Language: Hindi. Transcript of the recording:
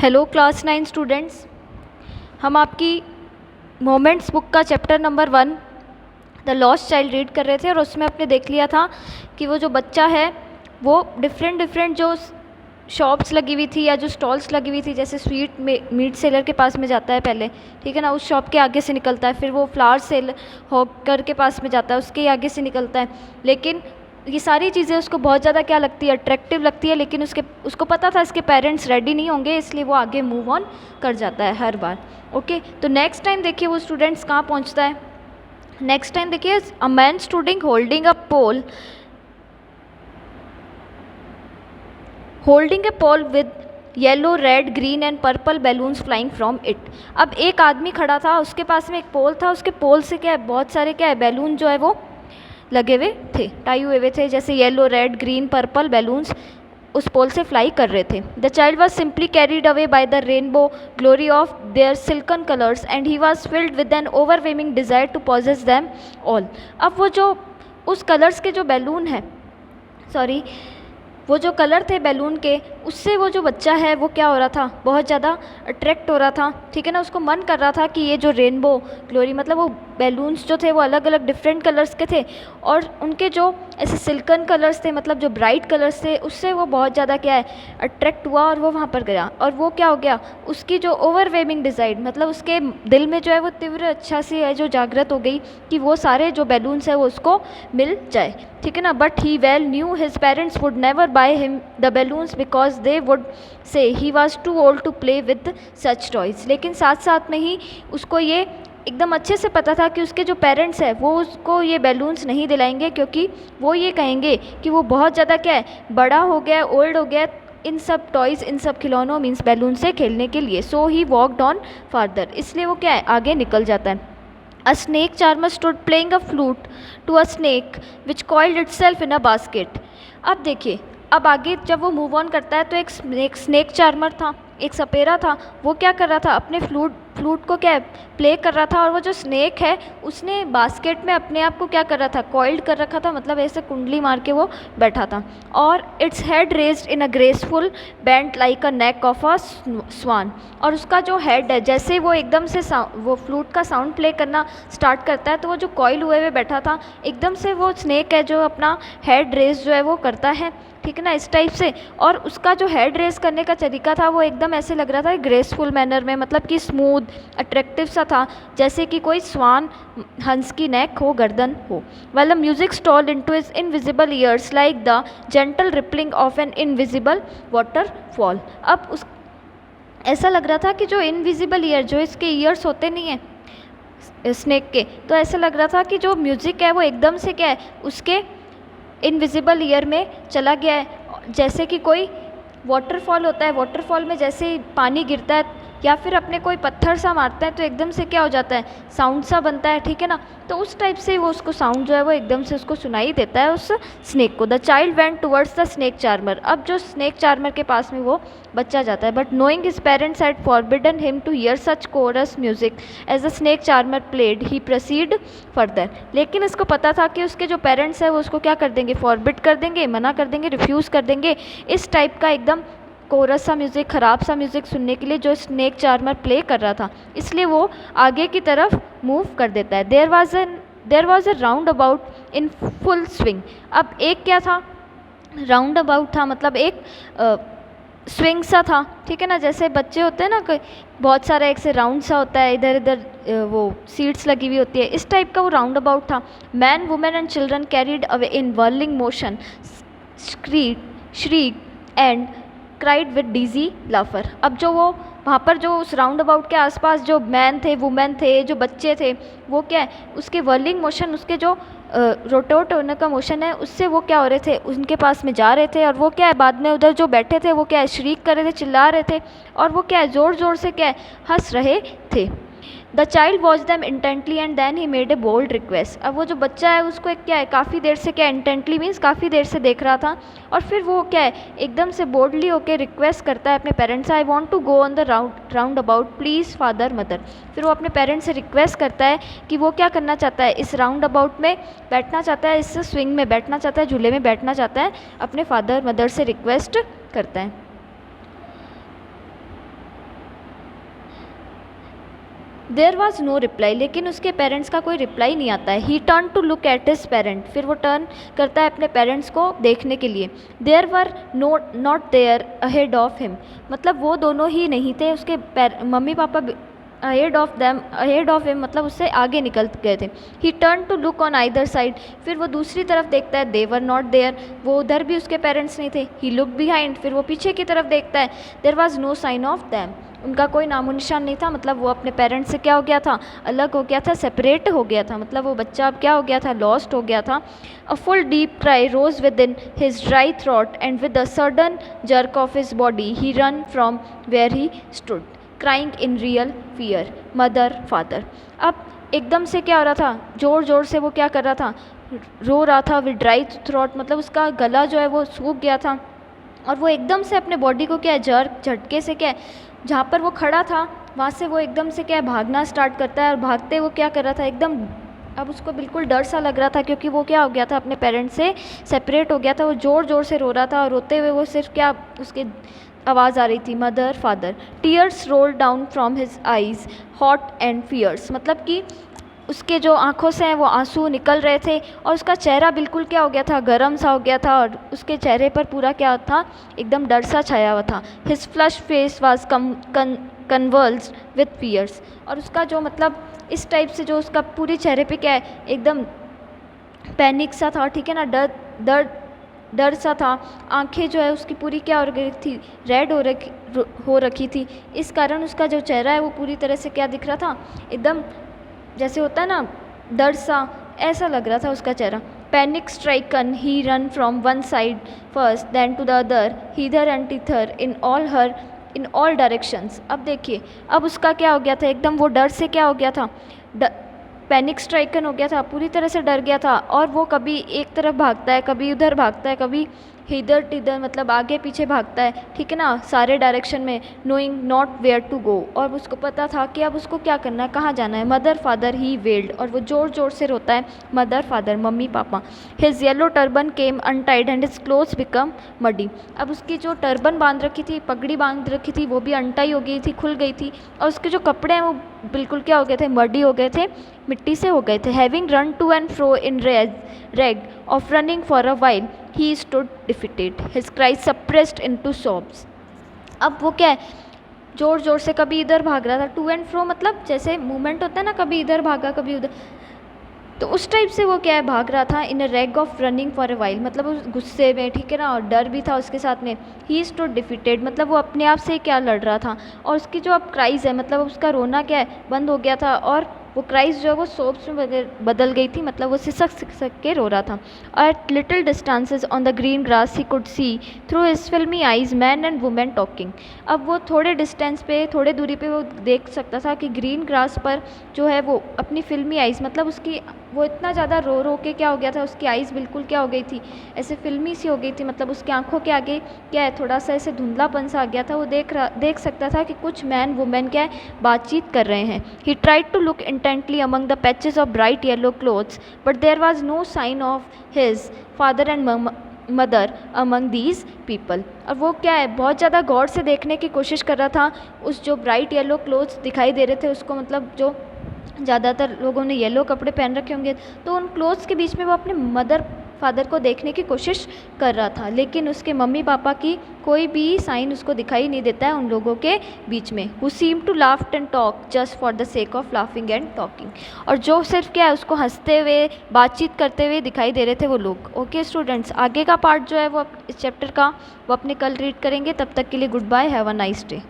हेलो क्लास 9 स्टूडेंट्स, हम आपकी मोमेंट्स बुक का chapter number 1 the lost child read कर रहे थे और उसमें आपने देख लिया था कि वो जो बच्चा है वो डिफरेंट जो शॉप्स लगी हुई थी या जो स्टॉल्स लगी हुई थी, जैसे स्वीट मीट सेलर के पास में जाता है पहले, ठीक है ना, उस शॉप के आगे से निकलता है, फिर वो फ्लावर सेल हॉकर के पास में जाता है, उसके आगे से निकलता है। लेकिन ये सारी चीज़ें उसको बहुत ज़्यादा क्या लगती है, अट्रैक्टिव लगती है, लेकिन उसको पता था इसके पेरेंट्स रेडी नहीं होंगे, इसलिए वो आगे मूव ऑन कर जाता है हर बार। ओके, तो नेक्स्ट टाइम देखिए वो स्टूडेंट्स कहाँ पहुँचता है। नेक्स्ट टाइम देखिए, a man standing holding a pole with yellow, red, green and purple balloons flying from it. अब एक आदमी खड़ा था, उसके पास में एक पोल था, उसके पोल से क्या है, बहुत सारे क्या है बैलून जो है वो लगे हुए थे, टाई हुए थे, जैसे yellow, red, green, purple balloons उस पोल से फ्लाई कर रहे थे। The child was simply carried away by the rainbow glory of their silken colours and he was filled with an overwhelming desire to possess them all. अब वो जो उस कलर्स के जो बैलून है, सॉरी, वो जो कलर थे बैलून के, उससे वो जो बच्चा है वो क्या हो रहा था, बहुत ज़्यादा अट्रैक्ट हो रहा था, ठीक है ना। उसको मन कर रहा था कि ये जो रेनबो ग्लोरी, मतलब वो बैलून्स जो थे वो अलग अलग डिफरेंट कलर्स के थे और उनके जो ऐसे सिल्कन कलर्स थे, मतलब जो ब्राइट कलर्स थे, उससे वो बहुत ज़्यादा क्या है अट्रैक्ट हुआ और वो वहाँ पर गया। और वो क्या हो गया, उसकी जो ओवरवेमिंग डिज़ायर, मतलब उसके दिल में जो है वो तीव्र अच्छा सी है जो जागृत हो गई कि वो सारे जो बैलून्स है वो उसको मिल जाए, ठीक है ना। But he well knew his parents would never buy him the balloons because they would say he was too old to play with such toys. लेकिन साथ साथ में ही उसको ये एकदम अच्छे से पता था कि उसके जो पेरेंट्स हैं वो उसको ये बैलून्स नहीं दिलाएंगे, क्योंकि वो ये कहेंगे कि वो बहुत ज़्यादा क्या है, बड़ा हो गया, ओल्ड हो गया इन सब टॉयज़, इन सब खिलौनों मीन्स बैलून से खेलने के लिए। सो ही वॉकड ऑन फार्दर, इसलिए वो क्या है आगे निकल जाता है। A snake charmer stood playing a flute to a snake which coiled itself in a basket. अब देखिए, अब आगे जब वो मूव ऑन करता है तो एक स्नेक चार्मर था, एक सपेरा था, वो क्या कर रहा था, अपने फ्लूट को क्या प्ले कर रहा था, और वो जो स्नेक है उसने बास्केट में अपने आप को क्या कर रहा था, कॉइल्ड कर रखा था, मतलब ऐसे कुंडली मार के वो बैठा था। और its head raised in a graceful bent like a neck of a swan. और उसका जो हेड है, जैसे वो एकदम से वो फ्लूट का साउंड प्ले करना स्टार्ट करता है तो वो जो कॉइल हुए हुए बैठा था, एकदम से वो स्नेक है जो अपना हेड रेज जो है वो करता है, ठीक है ना, इस टाइप से। और उसका जो हेड रेस करने का तरीका था वो एकदम ऐसे लग रहा था ग्रेसफुल मैनर में, मतलब कि स्मूथ अट्रैक्टिव सा था, जैसे कि कोई स्वान, हंस की नेक हो, गर्दन हो। Well the music stall into his invisible years like the gentle rippling of an invisible waterfall. अब उस ऐसा लग रहा था कि जो इनविजिबल ईयर, जो इसके ईयर्स होते नहीं हैं स्नेक के, तो ऐसा लग रहा था कि जो म्यूज़िक है वो एकदम से क्या है उसके इनविजिबल ईयर में चला गया है, जैसे कि कोई वाटरफॉल होता है, वाटरफॉल में जैसे पानी गिरता है या फिर अपने कोई पत्थर सा मारता है तो एकदम से क्या हो जाता है, साउंड सा बनता है, ठीक है ना। तो उस टाइप से वो उसको साउंड जो है वो एकदम से उसको सुनाई देता है उस स्नेक को। The child went towards the snake charmer. अब जो स्नेक चार्मर के पास में वो बच्चा जाता है, but knowing his parents had forbidden him to hear such chorus music as the snake charmer played he proceed further. लेकिन इसको पता था कि उसके जो पेरेंट्स हैं वो उसको क्या कर देंगे, फॉरबिड कर देंगे, मना कर देंगे, रिफ्यूज़ कर देंगे इस टाइप का एकदम कोरस सा म्यूज़िक, ख़राब सा म्यूज़िक सुनने के लिए जो स्नेक चार्मर प्ले कर रहा था, इसलिए वो आगे की तरफ मूव कर देता है। There was a roundabout in full swing. अब एक क्या था, राउंड अबाउट था, मतलब एक स्विंग सा था, ठीक है ना, जैसे बच्चे होते हैं ना, कोई बहुत सारा एक से राउंड सा होता है, इधर इधर वो सीट्स लगी हुई होती है, इस टाइप का वो राउंड अबाउट था। Man, women and children carried away in whirling motion shriek and cried with dizzy laughter. अब जो वो वहाँ पर जो उस राउंड अबाउट के आसपास जो मैन थे, वुमेन थे, जो बच्चे थे, वो क्या है उसके वर्लिंग मोशन, उसके जो रोटेट होने का मोशन है, उससे वो क्या हो रहे थे, उनके पास में जा रहे थे, और वो क्या है बाद में उधर जो बैठे थे वो क्या है श्रीक कर रहे थे, चिल्ला रहे थे, और वो क्या है ज़ोर ज़ोर से क्या है हंस रहे थे। The child watch them intently and then he made a bold request. अब वो जो बच्चा है उसको एक क्या है काफ़ी देर से क्या इंटेंटली मीन्स काफ़ी देर से देख रहा था, और फिर वो क्या है एकदम से बोल्डली होकर रिक्वेस्ट करता है अपने पेरेंट्स से, I want to go on the round about please father mother. फिर वो अपने पेरेंट्स से रिक्वेस्ट करता है कि वो क्या करना चाहता है, इस राउंड अबाउट में बैठना चाहता है, इस स्विंग में बैठना चाहता है, झूले में बैठना चाहता है, अपने फादर मदर से रिक्वेस्ट करता है। देयर वॉज नो रिप्लाई, लेकिन उसके पेरेंट्स का कोई रिप्लाई नहीं आता है. He turn to look at his parent, फिर वो टर्न करता है अपने पेरेंट्स को देखने के लिए. There were not there ahead of him, मतलब वो दोनों ही नहीं थे, उसके mummy papa ahead of him मतलब उससे आगे निकल गए थे. He turn to look on either side, फिर वो दूसरी तरफ देखता है. दे वर नॉट देयर, वो उधर भी उसके पेरेंट्स नहीं थे. ही लुक बिहाइंड, फिर वो पीछे की तरफ देखता है. There was no sign of them, उनका कोई नामो निशान नहीं था, मतलब वो अपने पेरेंट्स से क्या हो गया था, अलग हो गया था, सेपरेट हो गया था, मतलब वो बच्चा अब क्या हो गया था, लॉस्ट हो गया था. A full deep cry rose within his dry throat and with a sudden jerk of his body he run from where he stood crying in real fear. Mother father, अब एकदम से क्या हो रहा था, ज़ोर ज़ोर से वो क्या कर रहा था, रो रहा था विद ड्राई थ्रोट, मतलब उसका गला जो है वो सूख गया था. और वो एकदम से अपने बॉडी को क्या है, झटके से क्या है, जहाँ पर वो खड़ा था वहाँ से वो एकदम से क्या है, भागना स्टार्ट करता है. और भागते वो क्या कर रहा था, एकदम अब उसको बिल्कुल डर सा लग रहा था, क्योंकि वो क्या हो गया था, अपने पेरेंट्स से सेपरेट हो गया था. वो ज़ोर ज़ोर से रो रहा था, और रोते हुए वो सिर्फ क्या, उसके आवाज़ आ रही थी, mother father. Tears roll down from his eyes hot and fierce, मतलब कि उसके जो आँखों से हैं वो आंसू निकल रहे थे, और उसका चेहरा बिल्कुल क्या हो गया था, गर्म सा हो गया था, और उसके चेहरे पर पूरा क्या था, एकदम डर सा छाया हुआ था. His flush face was convulsed with fierce, और उसका जो मतलब इस टाइप से जो उसका पूरे चेहरे पे क्या है, एकदम पैनिक सा था, ठीक है ना, डर सा था. आंखें जो है उसकी पूरी क्या हो गई थी, रेड हो रखी थी. इस कारण उसका जो चेहरा है वो पूरी तरह से क्या दिख रहा था, एकदम जैसे होता है ना, डर सा, ऐसा लग रहा था उसका चेहरा. Panic stricken he run from one side first then to the other hither and thither in all directions. अब देखिए, अब उसका क्या हो गया था, एकदम वो डर से क्या हो गया था, पैनिक स्ट्राइकन हो गया था, पूरी तरह से डर गया था. और वो कभी एक तरफ भागता है, कभी उधर भागता है, कभी इधर टिधर, मतलब आगे पीछे भागता है, ठीक है ना, सारे डायरेक्शन में. Knowing not where to go, और उसको पता था कि अब उसको क्या करना है, कहाँ जाना है. मदर फादर ही वेल्ड, और वो ज़ोर ज़ोर से रोता है, mother father mummy papa. His yellow turban came untied and his clothes become muddy, अब उसकी जो टर्बन बांध रखी थी, पगड़ी बांध रखी थी, वो भी अनटाई हो गई थी, खुल गई थी. और उसके जो कपड़े हैं वो बिल्कुल क्या हो गए थे, मडी हो गए थे, मिट्टी से हो गए थे. Having run to and fro in rag of running for a while he stood defeated, his cries suppressed into sobs. अब वो क्या है, ज़ोर ज़ोर से कभी इधर भाग रहा था, टू एंड फ्रो मतलब जैसे मूवमेंट होता है ना, कभी इधर भागा कभी उधर, तो उस टाइप से वो क्या है, भाग रहा था. In a rag of running for a while, मतलब उस गुस्से में, ठीक है ना, और डर भी था उसके साथ में. ही स्टूड डिफिटेड, मतलब वो अपने आप से क्या लड़ रहा था. और उसकी जो अब क्राइज है, मतलब उसका रोना क्या है, बंद हो गया था, और वो क्राइज जो है वो सोब्स में बदल गई थी, मतलब वो सिसक के रो रहा था. At little distances on the green grass he could see through his filmy eyes man and women talking. अब वो थोड़े डिस्टेंस पे, थोड़े दूरी पे वो देख सकता था कि ग्रीन ग्रास पर जो है वो अपनी फिल्मी आइज़, मतलब उसकी वो इतना ज़्यादा रो रो के क्या हो गया था, उसकी आइज़ बिल्कुल क्या हो गई थी, ऐसे फिल्मी सी हो गई थी, मतलब उसकी आंखों के आगे क्या है, थोड़ा सा ऐसे धुंधलापन सा आ गया था. वो देख सकता था कि कुछ मैन वुमेन क्या है, बातचीत कर रहे हैं. He tried to look intently among the patches of bright yellow clothes but there was no sign of his father and mother among these people. और वो क्या है, बहुत ज़्यादा गौर से देखने की कोशिश कर रहा था उस जो ब्राइट येलो क्लोथ्स दिखाई दे रहे थे उसको, मतलब जो ज़्यादातर लोगों ने येलो कपड़े पहन रखे होंगे, तो उन क्लोथ्स के बीच में वो अपने मदर फादर को देखने की कोशिश कर रहा था, लेकिन उसके मम्मी पापा की कोई भी साइन उसको दिखाई नहीं देता है उन लोगों के बीच में. Who seem to laugh and talk just for the sake of laughing and talking, और जो सिर्फ क्या है उसको हंसते हुए बातचीत करते हुए दिखाई दे रहे थे वो लोग. ओके स्टूडेंट्स, आगे का पार्ट जो है वो इस चैप्टर का वो अपने कल रीड करेंगे. तब तक के लिए goodbye, have a nice day.